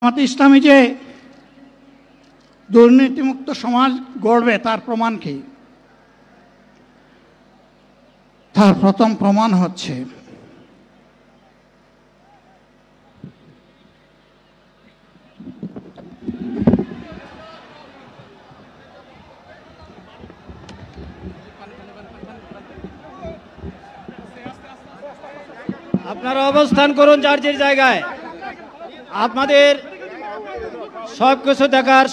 জামাতে ইসলামী যে দুর্নীতিমুক্ত সমাজ গড়বে তার প্রমাণ কি? তার প্রথম প্রমাণ হচ্ছে আপনারা অবস্থান করুন যার যার জায়গায়। আপনাদের সবকিছু দেখার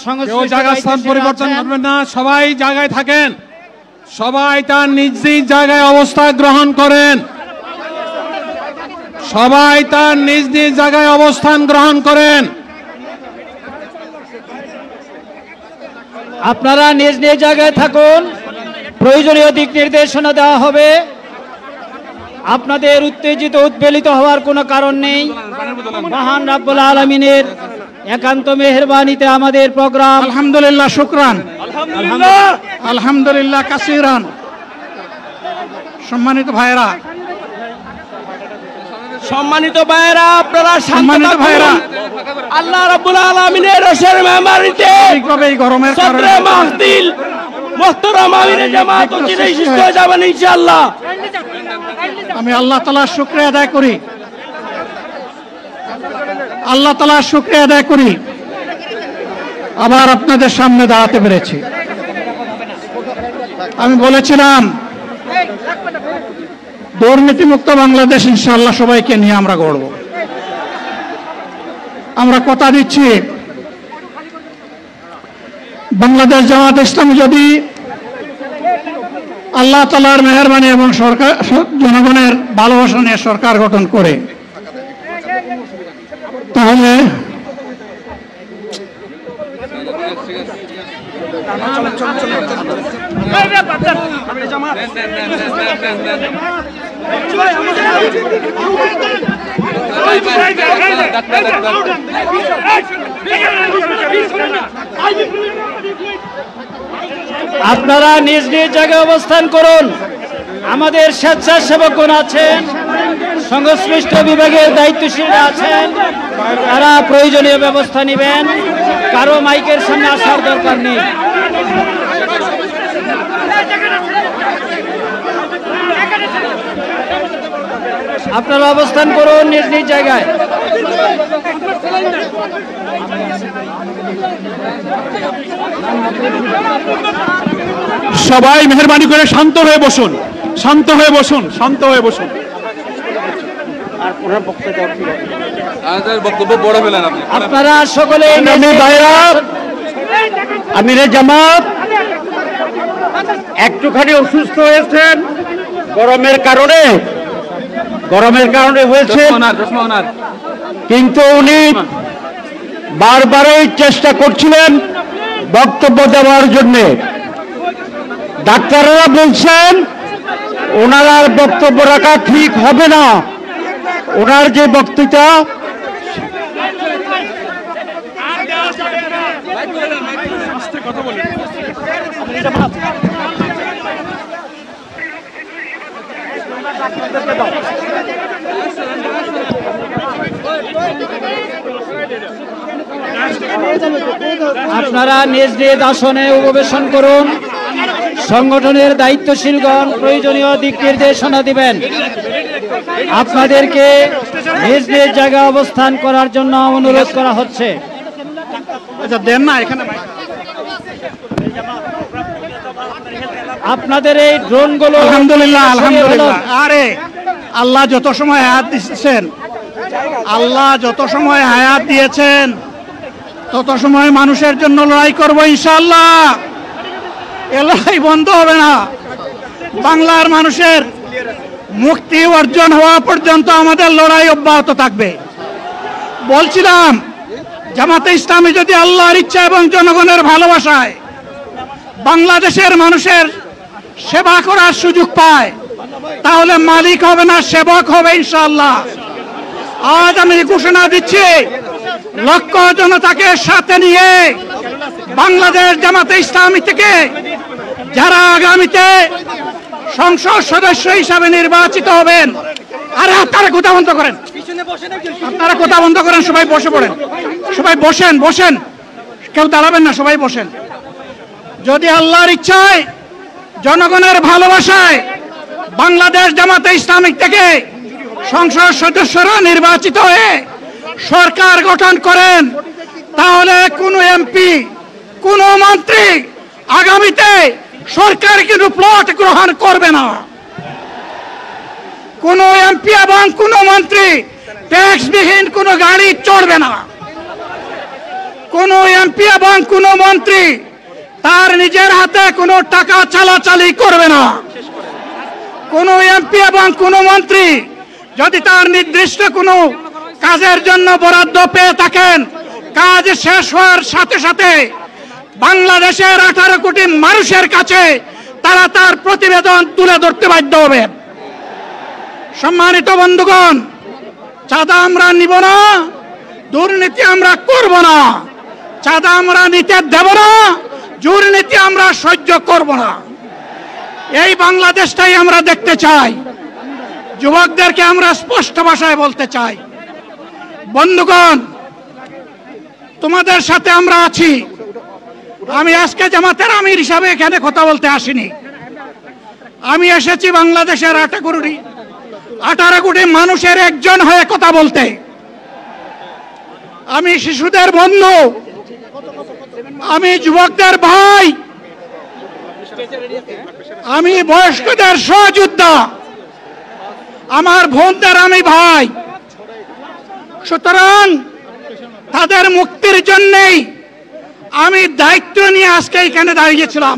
স্থান পরিবর্তন করবেন না, সবাই জায়গায় থাকেন, সবাই তার নিজ নিজ জায়গায় অবস্থান গ্রহণ করেন, সবাই তার নিজ নিজ জায়গায় অবস্থান গ্রহণ করেন। আপনারা নিজ নিজ জায়গায় থাকুন, প্রয়োজনীয় দিক নির্দেশনা দেওয়া হবে। আপনাদের উত্তেজিত উদ্বেলিত হওয়ার কোনো কারণ নেই। মহান রাব্বুল আলামিনের একান্ত মেহেরবানিতে আমাদের প্রোগ্রাম আলহামদুলিল্লাহ, শুকরান, আলহামদুলিল্লাহ কাসিরান। সম্মানিত ভাইরা, আপনারা সম্মানিত ভাইরা, আল্লাহ রাব্বুল আলামিনের রসের মেহমানিতে এই গরমের কারণে মাহফিল মুহতারাম আমিরে জামাত চিরাই সুস্থ হয়ে যাবেন ইনশাআল্লাহ। আমি আল্লাহ তাআলার শুকরিয়া আদায় করি, আল্লাহ তাআলার শুকরিয়া আদায় করি আবার আপনাদের সামনে দাঁড়াতে পেরেছি। আমি বলেছিলাম দুর্নীতিমুক্ত বাংলাদেশ ইনশাআল্লাহ সবাইকে নিয়ে আমরা গড়ব। আমরা কথা দিচ্ছি, বাংলাদেশ জামাত ইসলামী যদি আল্লাহ তাআলার মেহেরবানি এবং সরকার জনগণের ভালোবাসা নিয়ে সরকার গঠন করে, তাহলে আপনারা নিজ নিজ জায়গায় অবস্থান করুন। আমাদের স্বেচ্ছাসেবকগণ আছেন, সংশ্লিষ্ট বিভাগের দায়িত্বশীলরা আছেন, তারা প্রয়োজনীয় ব্যবস্থা নেবেন। কারো মাইকের সামনে আসার দরকার নেই। আপনারা অবস্থান করুন নিজ নিজ জায়গায়। সবাই মেহেরবানি করে শান্ত হয়ে বসুন, শান্ত হয়ে বসুন, শান্ত হয়ে বসুন। আপনারা সকলে আমিরে জামাত একটুখানি অসুস্থ হয়েছেন, গরমের কারণে হয়েছে, কিন্তু উনি বারবারই চেষ্টা করছিলেন বক্তব্য দেওয়ার জন্য। ডাক্তাররা বলছেন ওনার আর বক্তব্য রাখা ঠিক হবে না। ওনার যে বক্তৃতা আপনারা নিজ নিজ আসনে উপবেশন করুন। সংগঠনের দায়িত্বশীলগণ প্রয়োজনীয় দিক নির্দেশনা দিবেন। আপনাদেরকে নিজ নিজ জায়গায় অবস্থান করার জন্য অনুরোধ করা হচ্ছে। দেন না এখানে আপনাদের এই ড্রোনগুলো আলহামদুলিল্লাহ, আলহামদুলিল্লাহ। আরে আল্লাহ যত সময় হায়াত দিয়েছেন, আল্লাহ যত সময় হায়াত দিয়েছেন তত সময় মানুষের জন্য লড়াই করবো ইনশাআল্লাহ। এ লড়াই বন্ধ হবে না। বাংলার মানুষের মুক্তি অর্জন হওয়া পর্যন্ত আমাদের লড়াই অব্যাহত থাকবে। বলছিলাম জামাতে ইসলামী যদি আল্লাহর ইচ্ছা এবং জনগণের ভালোবাসায় বাংলাদেশের মানুষের সেবা করার সুযোগ পায়, তাহলে মালিক হবে না, সেবক হবে ইনশাআল্লাহ। আজ আমি ঘোষণা দিচ্ছি, লক্ষ জনতাকে সাথে নিয়ে বাংলাদেশ জামাতে ইসলামী থেকে যারা আগামীতে সংসদ সদস্য হিসাবে নির্বাচিত হবেন, আরে আপনারা কথা বন্ধ করেন, আপনারা কথা বন্ধ করেন, সবাই বসে পড়েন। সবাই বসেন বসেন, কেউ দাঁড়াবেন না, সবাই বসেন। যদি আল্লাহর ইচ্ছায় জনগণের ভালোবাসায় বাংলাদেশ জামাতে ইসলামিক থেকে সংসদ সদস্যরা নির্বাচিত হয়ে সরকার গঠন করেন, তাহলে কোনো এমপি, কোনো মন্ত্রী আগামীতে সরকার কিন্তু প্লট গ্রহণ করবে না। কোনো এমপি এবং কোনো মন্ত্রী ট্যাক্সবিহীন কোনো গাড়ি চড়বে না। কোনো এমপি এবং কোনো মন্ত্রী তার নিজের হাতে কোনো টাকা চালাচালি করবে না। কোনো এমপি এবং কোনো মন্ত্রী যদি তার নির্দিষ্ট কোনো কাজের জন্য বরাদ্দ পেয়ে থাকেন, কাজ শেষ হওয়ার সাথে সাথে বাংলাদেশের 18 কোটি মানুষের কাছে তারা তার প্রতিবেদন তুলে ধরতে বাধ্য হবে। সম্মানিত বন্ধুগণ, চাঁদা আমরা নিব না, দুর্নীতি আমরা করব না। চাঁদা আমরা নিতে দেব না, দুর্নীতি আমরা সহ্য করব না। এই বাংলাদেশটাই আমরা দেখতে চাই। যুবকদেরকে আমরা স্পষ্ট ভাষায় বলতে চাই, বন্ধুগণ, তোমাদের সাথে আমরা আছি। আমি আজকে জামাতের আমির হিসাবে এখানে কথা বলতে আসিনি। আমি এসেছি বাংলাদেশের 18 কোটি মানুষের একজন হয়ে কথা বলতে। আমি শিশুদের বন্ধু, আমি যুবকদের ভাই, আমি বয়স্কদের সহযোদ্ধা, আমার বোনদের আমি ভাই। সুতরাং তাদের মুক্তির জন্যই আমি দায়িত্ব নিয়ে আজকে এখানে দাঁড়িয়েছিলাম।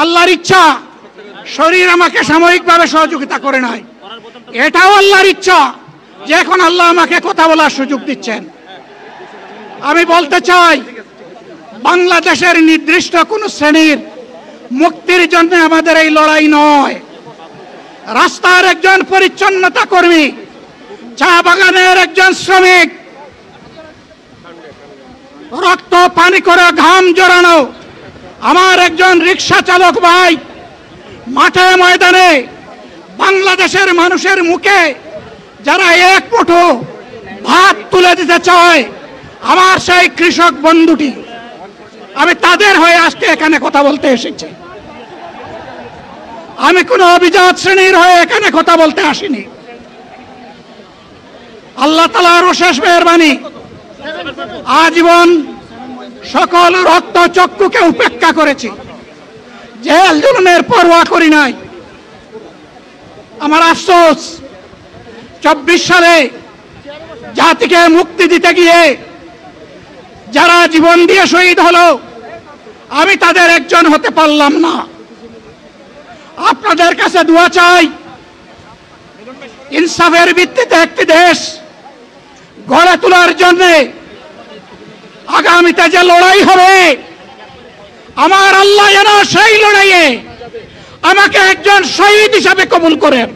আল্লাহর ইচ্ছা শরীর আমাকে সাময়িকভাবে সহযোগিতা করে নাই, এটাও আল্লাহর ইচ্ছা যে এখন আল্লাহ আমাকে কথা বলার সুযোগ দিচ্ছেন। আমি বলতে চাই, বাংলাদেশের নির্দিষ্ট কোন শ্রেণীর মুক্তির জন্য আমাদের এই লড়াই নয়। রাস্তার একজন পরিচ্ছন্নতা কর্মী, চা বাগানের একজন শ্রমিক, রক্ত পানি করে ঘাম জড়ানো আমার একজন রিক্সা চালক ভাই মাঠে ময়দানে বাংলাদেশের মানুষের মুখে যারা এক মুঠো ভাত তুলে দিতে চায়, আমার সেই কৃষক বন্ধুটি, আমি তাদের হয়ে আজকে এখানে কথা বলতে এসেছি। আমি কোনো অভিজাত শ্রেণীর হয়ে এখানে কথা বলতে আসিনি। আল্লাহ তাআলার অশেষ মেহেরবানি, আজীবন সকল রক্ত চক্ষুকে উপেক্ষা করেছি, জেল জুলুমের পরোয়া করি নাই। আমার আফসোস, 24 সালে জাতিকে মুক্তি দিতে গিয়ে যারা জীবন দিয়ে শহীদ হলো, আমি তাদের একজন হতে পারলাম না। আপনাদের কাছে দোয়া চাই, ইনসাফের ভিত্তিতে একটি দেশ গড়ে তোলার জন্য আগামীতে যে লড়াই হবে, আমার আল্লাহ যেন সেই লড়াইয়ে আমাকে একজন শহীদ হিসাবে কবুল করেন।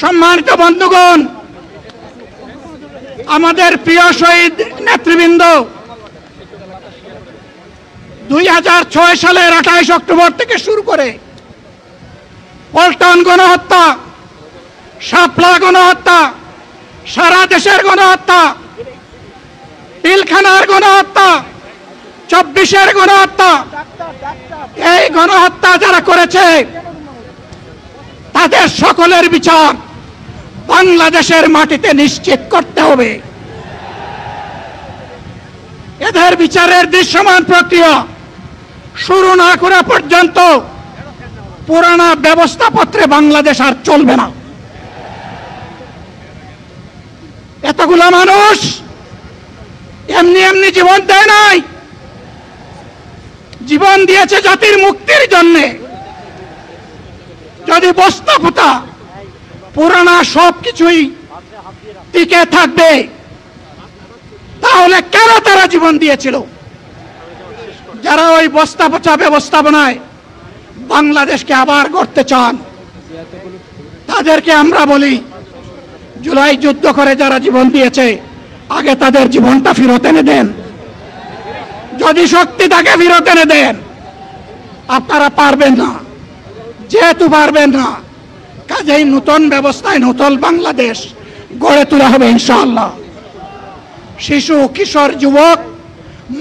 সম্মানিত বন্ধুগণ, আমাদের প্রিয় শহীদ নেতৃবৃন্দ 2006 সালের 28 অক্টোবর থেকে শুরু করে পল্টন গণহত্যা, শাপলা গণহত্যা, সারা দেশের গণহত্যা, পিলখানার গণহত্যা, 24-এর গণহত্যা, এই গণহত্যা যারা করেছে তাদের সকলের বিচার বাংলাদেশের মাটিতে নিশ্চিত করতে হবে। এদের বিচারের দৃশ্যমান প্রক্রিয়া শুরু না করা পর্যন্ত পুরানা ব্যবস্থাপত্রে বাংলাদেশ আর চলবে না। এতগুলো মানুষ এমনি এমনি জীবন দেয় নাই, জীবন দিয়েছে জাতির মুক্তির জন্য। যদি বস্তাপোতা পুরানা সবকিছুই টিকে থাকবে, তাহলে কেন তারা জীবন দিয়েছিল? যারা ওই বস্তাপচা ব্যবস্থাপনায় বাংলাদেশকে আবার গড়তে চান, তাদেরকে আমরা বলি, জুলাই যুদ্ধ করে যারা জীবন দিয়েছে, আগে তাদের জীবনটা ফেরত এনে দেন। যদি শক্তি থাকে ফেরত এনে দেন। আপনারা পারবেন না, যেহেতু পারবেন না, কাজেই নতুন ব্যবস্থায় নতুন বাংলাদেশ গড়ে তোলা হবে ইনশাআল্লাহ। শিশু, কিশোর, যুবক,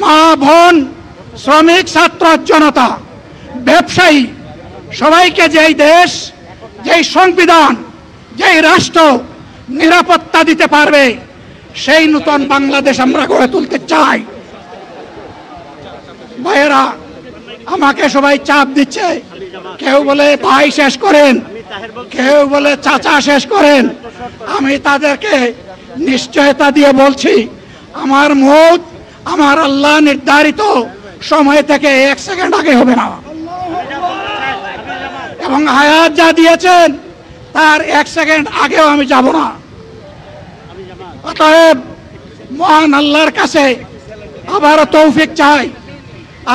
মা, বোন, শ্রমিক, ছাত্র জনতা, ব্যবসায়ী, সবাইকে যেই দেশ, যেই সংবিধান, যেই রাষ্ট্র নিরাপত্তা দিতে পারবে, সেই নতুন বাংলাদেশ আমরা গড়ে তুলতে চাই। ভাইয়েরা, আমাকে সবাই চাপ দিচ্ছে, কেউ বলে ভাই শেষ করেন, কেউ বলে চাচা শেষ করেন। আমি তাদেরকে নিশ্চয়তা দিয়ে বলছি, আমার মৌত আমার আল্লাহ নির্ধারিত সময় থেকে 1 সেকেন্ড আগে হবে না, এবং হায়াত যা দিয়েছেন তার 1 সেকেন্ড আগেও আমি যাব না। অতএব মহান আল্লাহর কাছে আবারও তৌফিক চাই।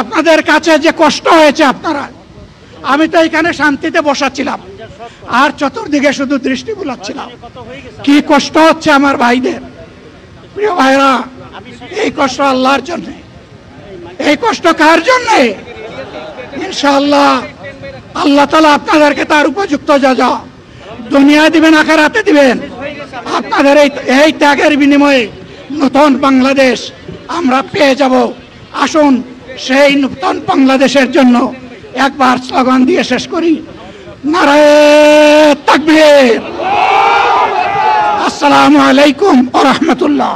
আপনাদের কাছে যে কষ্ট হয়েছে, আপনারা, আমি তো এখানে শান্তিতে বসাচ্ছিলাম আর চতুর্দিকে শুধু দৃষ্টি বুলাচ্ছিলাম, কি কষ্ট হচ্ছে আমার ভাইদের। প্রিয় ভাইরা, এই কষ্ট আল্লাহর জন্য। এই কষ্ট কার জন্য? ইনশাআল্লাহ আল্লাহ তাআলা আপনাদেরকে তার উপযুক্ত যা দুনিয়ায় দিবেন, আখিরাতে দিবেন। আপনাদের এই ত্যাগের বিনিময়ে নতুন বাংলাদেশ আমরা পেয়ে যাব। আসুন সেই নতুন বাংলাদেশের জন্য একবার স্লোগান দিয়ে শেষ করি, নারায়ে তাকবীর। আসসালামু আলাইকুম ওয়া রাহমাতুল্লাহ।